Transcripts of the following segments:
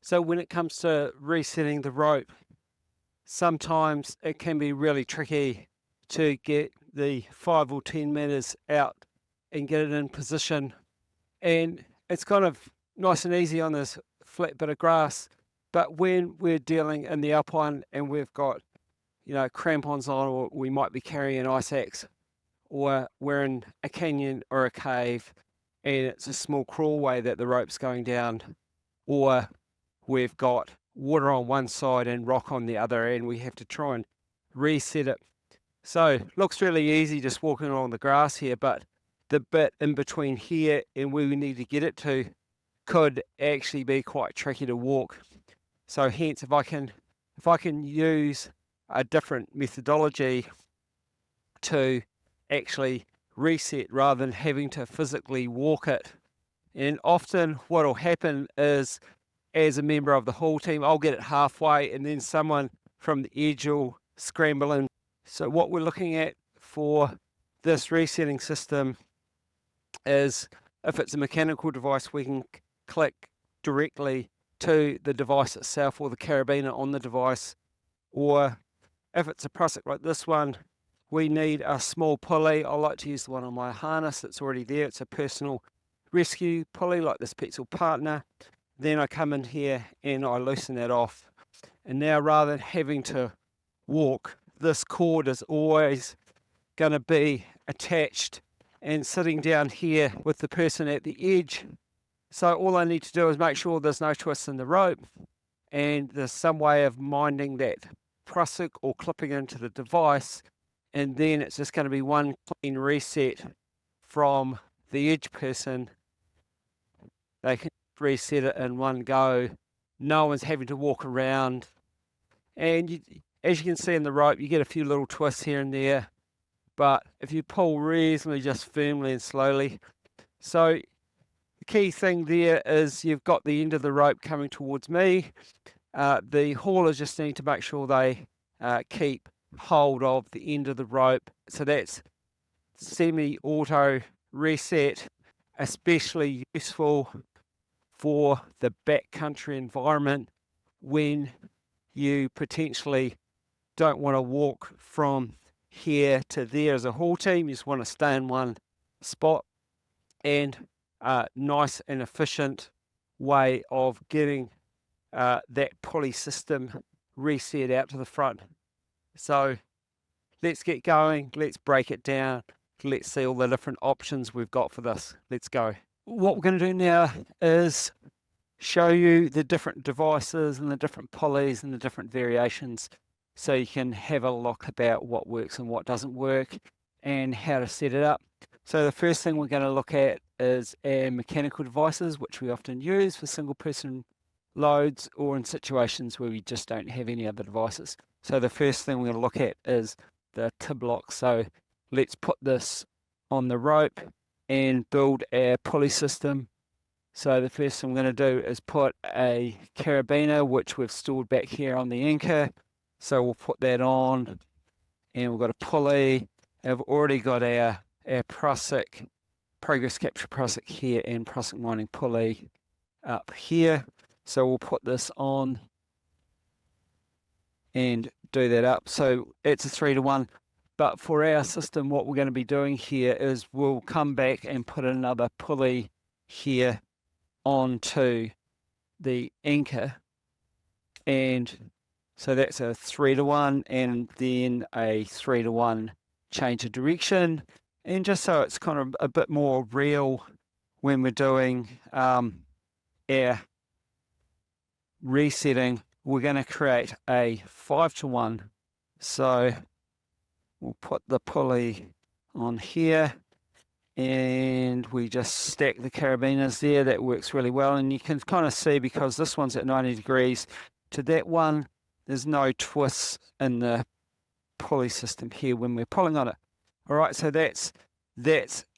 So when it comes to resetting the rope, sometimes it can be really tricky to get the 5 or 10 meters out and get it in position. And it's kind of nice and easy on this flat bit of grass. But when we're dealing in the alpine and we've got, crampons on, or we might be carrying an ice axe, or we're in a canyon or a cave and it's a small crawlway that the rope's going down, or we've got water on one side and rock on the other, and we have to try and reset it. So looks really easy just walking along the grass here, but the bit in between here and where we need to get it to could actually be quite tricky to walk. So hence, if I can use a different methodology to actually reset rather than having to physically walk it. And often what will happen is, as a member of the haul team, I'll get it halfway and then someone from the edge will scramble in. So what we're looking at for this resetting system is, if it's a mechanical device, we can click directly to the device itself or the carabiner on the device. Or if it's a Prusik like this one, we need a small pulley. I like to use the one on my harness. It's already there. It's a personal rescue pulley like this Petzl Partner. Then I come in here and I loosen that off. And now, rather than having to walk, this cord is always going to be attached and sitting down here with the person at the edge. So all I need to do is make sure there's no twists in the rope, and there's some way of minding that Prusik or clipping into the device, and then it's just going to be one clean reset from the edge person. They can reset it in one go. No one's having to walk around. And as you can see in the rope, you get a few little twists here and there, but if you pull reasonably just firmly and slowly. So the key thing there is you've got the end of the rope coming towards me. The haulers just need to make sure they keep hold of the end of the rope. So that's semi-auto reset, especially useful for the backcountry environment when you potentially don't want to walk from here to there as a haul team. You just want to stay in one spot, and a nice and efficient way of getting that pulley system reset out to the front. So let's get going. Let's break it down. Let's see all the different options we've got for this. Let's go. What we're going to do now is show you the different devices and the different pulleys and the different variations, so you can have a look about what works and what doesn't work and how to set it up. So the first thing we're going to look at is our mechanical devices, which we often use for single person loads or in situations where we just don't have any other devices. So the first thing we're going to look at is the tib lock. So let's put this on the rope and build our pulley system. So the first thing we're going to do is put a carabiner, which we've stored back here on the anchor. So we'll put that on, and we've got a pulley. I've already got our Prusik, Progress Capture Prusik here, and Prusik Mining pulley up here. So we'll put this on and do that up. So it's a 3-to-1. But for our system, what we're going to be doing here is we'll come back and put another pulley here onto the anchor. And so that's a 3-to-1, and then a 3-to-1 change of direction. And just so it's kind of a bit more real when we're doing our resetting, we're going to create a 5-to-1. So we'll put the pulley on here, and we just stack the carabiners there. That works really well, and you can kind of see, because this one's at 90 degrees to that one, there's no twists in the pulley system here when we're pulling on it. All right, so that's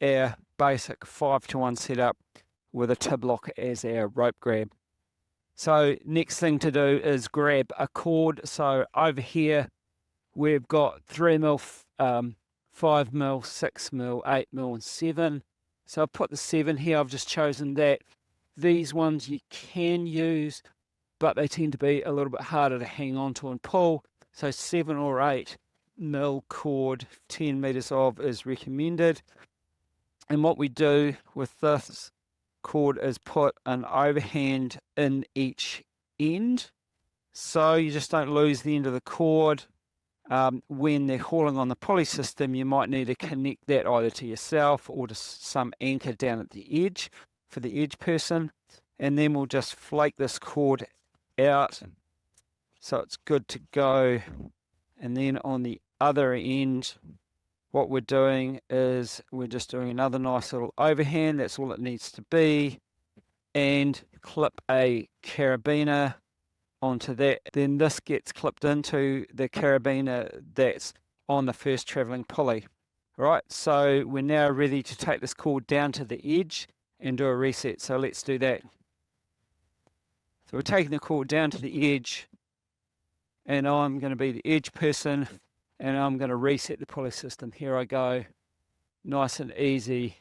our basic 5-to-1 setup with a tib lock as our rope grab. So next thing to do is grab a cord. So over here we've got 3mm, 5mm, 6mm, 8mm, and 7. So I've put the 7 here. I've just chosen that. These ones you can use but they tend to be a little bit harder to hang on to and pull. So 7 or 8 mil cord, 10 meters of is recommended. And what we do with this cord is put an overhand in each end, so you just don't lose the end of the cord. When they're hauling on the pulley system, you might need to connect that either to yourself or to some anchor down at the edge for the edge person, and then we'll just flake this cord out so it's good to go. And then on the other end, what we're doing is we're just doing another nice little overhand. That's all it needs to be, and clip a carabiner onto that. Then this gets clipped into the carabiner that's on the first traveling pulley. Right, so we're now ready to take this cord down to the edge and do a reset. So let's do that. So we're taking the cord down to the edge, and I'm going to be the edge person, and I'm going to reset the pulley system. Here I go. Nice and easy,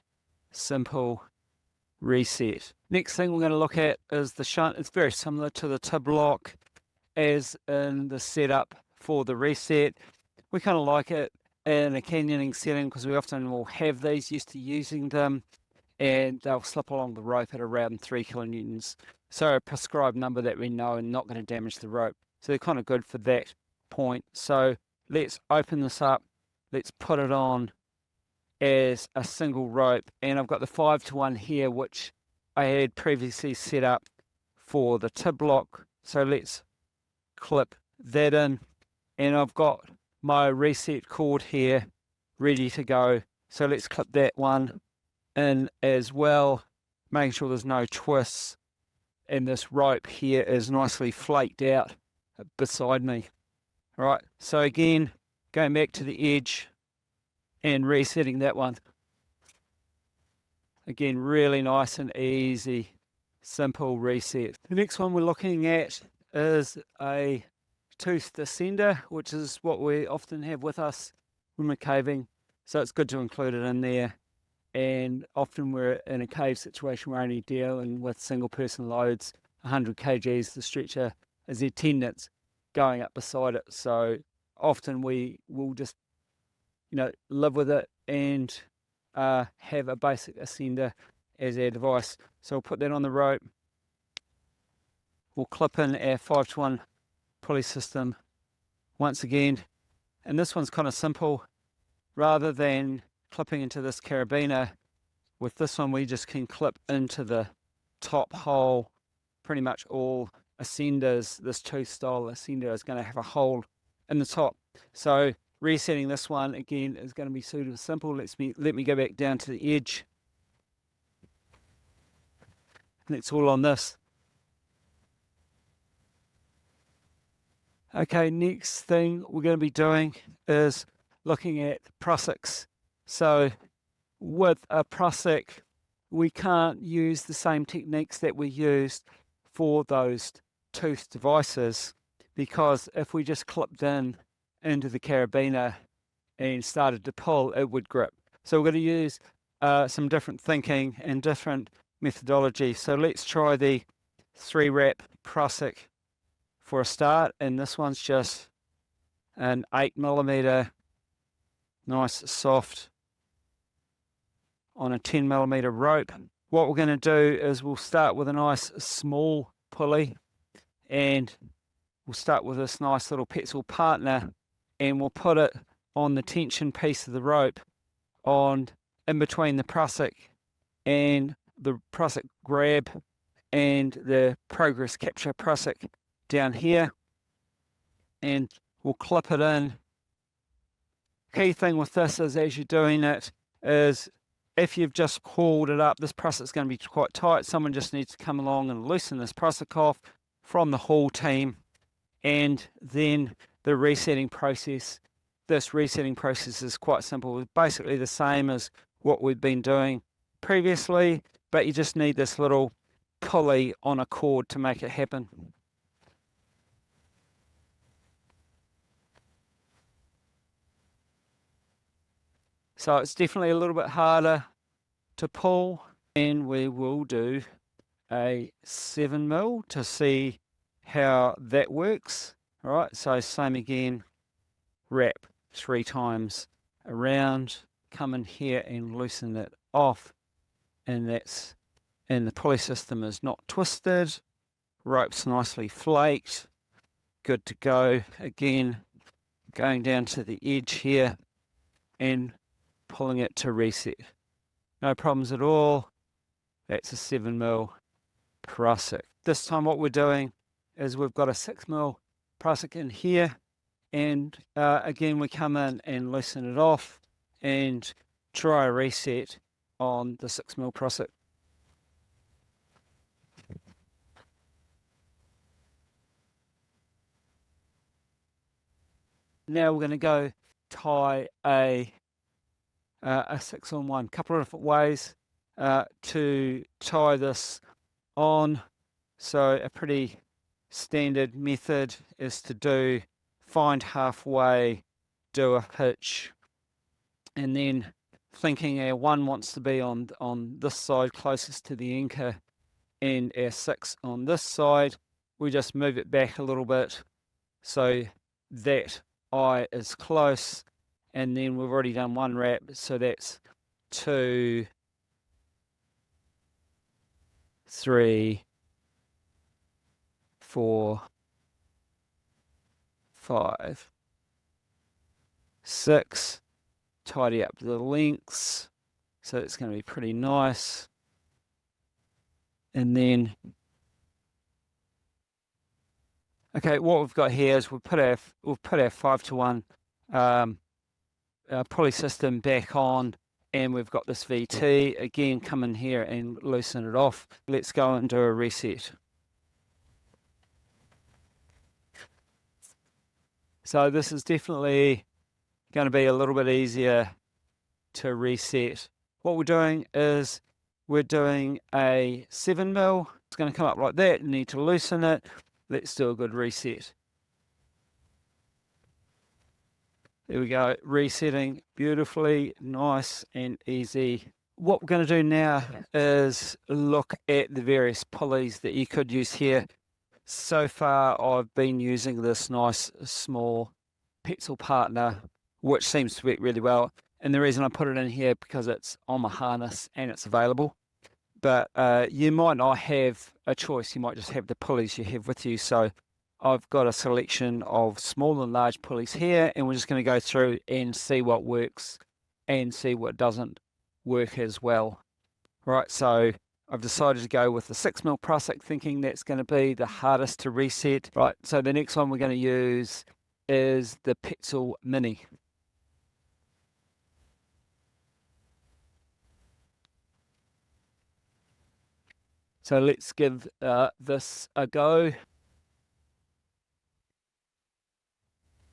simple reset. Next thing we're going to look at is the shunt. It's very similar to the tib lock as in the setup for the reset. We kind of like it in a canyoning setting because we often will have these, used to using them, and they'll slip along the rope at around 3 kilonewtons. So a prescribed number that we know and not going to damage the rope. So they're kind of good for that point. So let's open this up. Let's put it on as a single rope, and I've got the 5-to-1 here, which I had previously set up for the tib lock. So let's clip that in, and I've got my reset cord here ready to go. So let's clip that one in as well, making sure there's no twists, and this rope here is nicely flaked out beside me. All right, so again, going back to the edge and resetting that one. Again, really nice and easy, simple reset. The next one we're looking at is a toothed ascender, which is what we often have with us when we're caving. So it's good to include it in there. And often we're in a cave situation, we're only dealing with single person loads, 100 kgs, the stretcher is their tendons going up beside it. So often we will just, live with it and have a basic ascender as our device. So we'll put that on the rope. We'll clip in our 5-to-1 pulley system once again. And this one's kind of simple. Rather than clipping into this carabiner, with this one we just can clip into the top hole. Pretty much all ascenders, this tooth style ascender is going to have a hole in the top. So resetting this one again is going to be super simple. Let me go back down to the edge. And it's all on this. Okay, next thing we're going to be doing is looking at Prusiks. So with a Prusik, we can't use the same techniques that we used for those tooth devices, because if we just clipped into the carabiner and started to pull, it would grip. So we're going to use some different thinking and different methodology. So let's try the 3-wrap Prusik for a start, and this one's just an 8mm, nice soft, on a 10mm rope. What we're going to do is we'll start with a nice small pulley, and we'll start with this nice little Petzl partner, and we'll put it on the tension piece of the rope in between the Prusik and the Prusik grab and the progress capture Prusik down here, and we'll clip it in. Key thing with this is, as you're doing it, is if you've just pulled it up, this Prusik's going to be quite tight. Someone just needs to come along and loosen this Prusik off from the haul team, and then the resetting process. This resetting process is quite simple. It's basically the same as what we've been doing previously, but you just need this little pulley on a cord to make it happen. So it's definitely a little bit harder to pull, and we will do a 7mm to see how that works. All right, so same again, wrap 3 times around, come in here and loosen it off, and the pulley system is not twisted, rope's nicely flaked, good to go. Again, going down to the edge here and pulling it to reset. No problems at all. That's a 7mm Prusik. This time what we're doing is we've got a 6mm Prusik in here, and again we come in and loosen it off and try a reset on the 6mm Prusik. Now we're going to go tie a 6-on-1. Couple of different ways to tie this on. So a pretty standard method is to find halfway, do a hitch, and then thinking our 1 wants to be on this side closest to the anchor and our 6 on this side, we just move it back a little bit so that eye is close, and then we've already done 1 wrap, so that's 2, 3, 4, 5, 6. Tidy up the lengths, so it's going to be pretty nice. And then, okay, what we've got here is we'll put our 5-to-1 pulley system back on, and we've got this VT. Again, come in here and loosen it off. Let's go and do a reset. So this is definitely going to be a little bit easier to reset. What we're doing is we're doing a 7mm. It's going to come up like that. You need to loosen it. Let's do a good reset. There we go, resetting beautifully, nice and easy. What we're going to do now is look at the various pulleys that you could use here. So far I've been using this nice small Petzl partner, which seems to work really well. And the reason I put it in here because it's on my harness and it's available. But you might not have a choice, you might just have the pulleys you have with you. So I've got a selection of small and large pulleys here, and we're just going to go through and see what works and see what doesn't work as well. Right, so I've decided to go with the 6mm Prusik, thinking that's going to be the hardest to reset. Right, so the next one we're going to use is the Petzl Mini. So let's give this a go.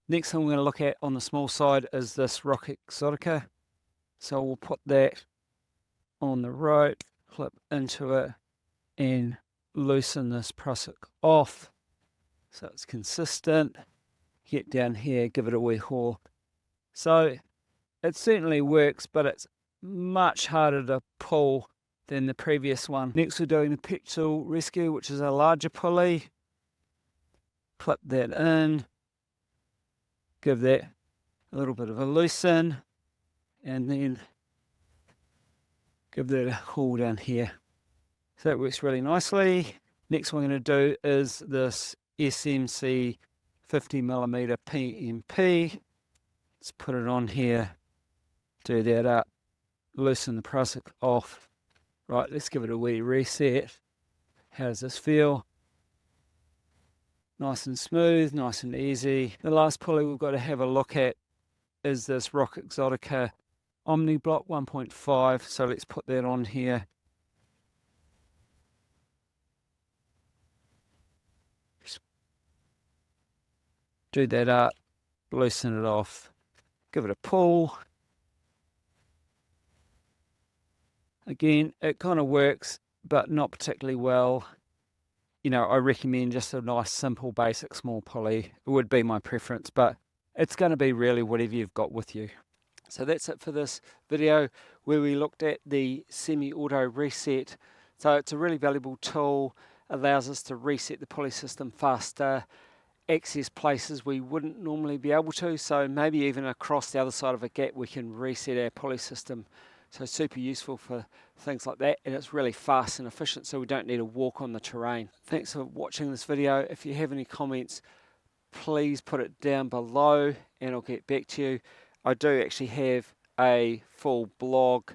Next thing we're going to look at on the small side is this Rock Exotica. So we'll put that on the rope, clip into it, and loosen this Prusik off so it's consistent. Get down here, give it a wee haul. So it certainly works, but it's much harder to pull than the previous one. Next we're doing the Petzl Rescue, which is a larger pulley. Clip that in, give that a little bit of a loosen, and then give that a haul down here. So that works really nicely. Next one I'm going to do is this SMC 50mm PMP. Let's put it on here, do that up, loosen the Prusik off. Right, let's give it a wee reset. How does this feel? Nice and smooth, nice and easy. The last pulley we've got to have a look at is this Rock Exotica Omni Block 1.5. So let's put that on here. Do that up, loosen it off, give it a pull. Again, it kind of works, but not particularly well. You know, I recommend just a nice, simple, basic small pulley. It would be my preference, but it's going to be really whatever you've got with you. So that's it for this video where we looked at the semi-auto reset. So it's a really valuable tool. allows us to reset the pulley system faster, access places we wouldn't normally be able to, so maybe even across the other side of a gap we can reset our pulley system. So super useful for things like that, and it's really fast and efficient, so we don't need to walk on the terrain. Thanks for watching this video. If you have any comments, please put it down below and I'll get back to you. I do actually have a full blog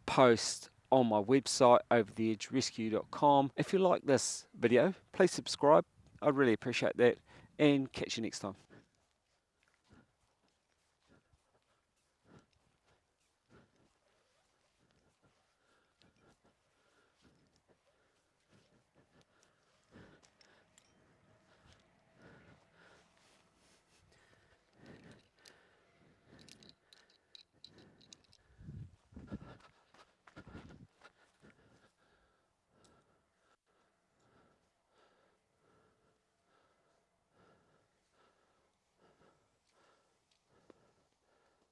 post on my website, overtheedgerescue.com. If you like this video, please subscribe. I'd really appreciate that, and catch you next time.